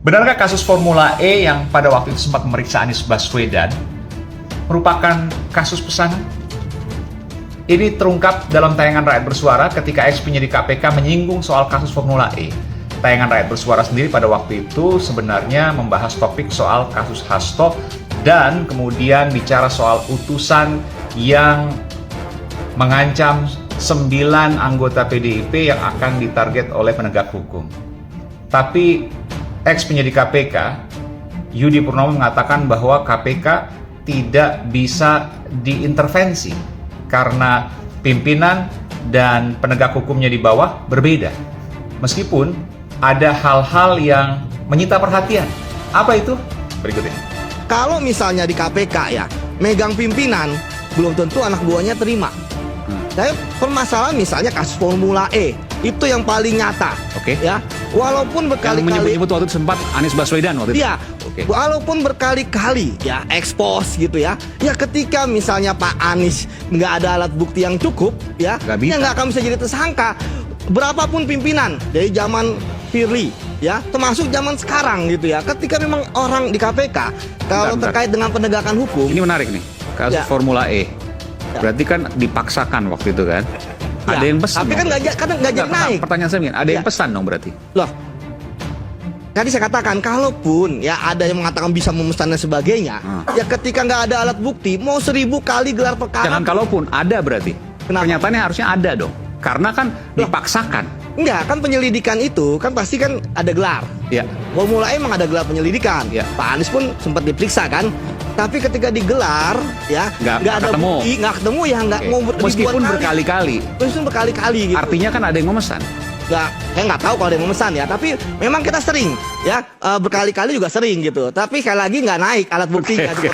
Benarkah kasus Formula E yang pada waktu itu sempat memeriksa Anies Baswedan merupakan kasus pesanan? Ini terungkap dalam tayangan Rakyat Bersuara ketika ex-penyidik KPK menyinggung soal kasus Formula E. Tayangan Rakyat Bersuara sendiri pada waktu itu sebenarnya membahas topik soal kasus Hasto dan kemudian bicara soal utusan yang mengancam 9 anggota PDIP yang akan ditarget oleh penegak hukum. Tapi ex-penyidik KPK, Yudi Purnomo mengatakan bahwa KPK tidak bisa diintervensi karena pimpinan dan penegak hukumnya di bawah berbeda. Meskipun ada hal-hal yang menyita perhatian. Apa itu? Berikut ini. Kalau misalnya di KPK ya, megang pimpinan, belum tentu anak buahnya terima. Tapi permasalahan misalnya kasus Formula E, itu yang paling nyata. Oke. Ya, walaupun berkali-kali menyebut-nyebut waktu itu sempat Anies Baswedan waktu itu. Iya, Oke. walaupun berkali-kali ya ekspos gitu ya. Ya ketika misalnya Pak Anies nggak ada alat bukti yang cukup ya, Nggak bisa. ya nggak akan bisa jadi tersangka. Berapapun pimpinan dari zaman Firly ya, termasuk zaman sekarang gitu ya. Ketika memang orang di KPK kalau Bentar. terkait dengan penegakan hukum, Ini menarik nih, kasus Ya. Formula E. Ya. Berarti kan dipaksakan waktu itu kan? ya, Ada yang pesan. tapi kan dong. nggak jadi naik. Pertanyaan saya begini, ada yang Ya. pesan dong berarti? Loh, tadi saya katakan kalaupun ya ada yang mengatakan bisa memesan dan sebagainya, ya ketika nggak ada alat bukti, mau 1000 kali gelar perkara. Jangan kalaupun, ada berarti. Kenapa? Pernyataannya harusnya ada dong. Karena kan dipaksakan. Enggak, kan penyelidikan itu kan pasti kan ada gelar. Ya. Formula E emang ada gelar penyelidikan. Ya. Pak Anies pun sempat diperiksa kan. Tapi ketika digelar ya Nggak ada ketemu. bukti, nggak ketemu ya nggak Oke. mau Meskipun berkali-kali. Meskipun berkali-kali gitu. Artinya kan ada yang memesan. Nggak, saya nggak tahu kalau ada yang memesan ya. Tapi memang kita sering ya berkali-kali juga sering gitu. Tapi sekali lagi nggak naik alat buktinya. Oke.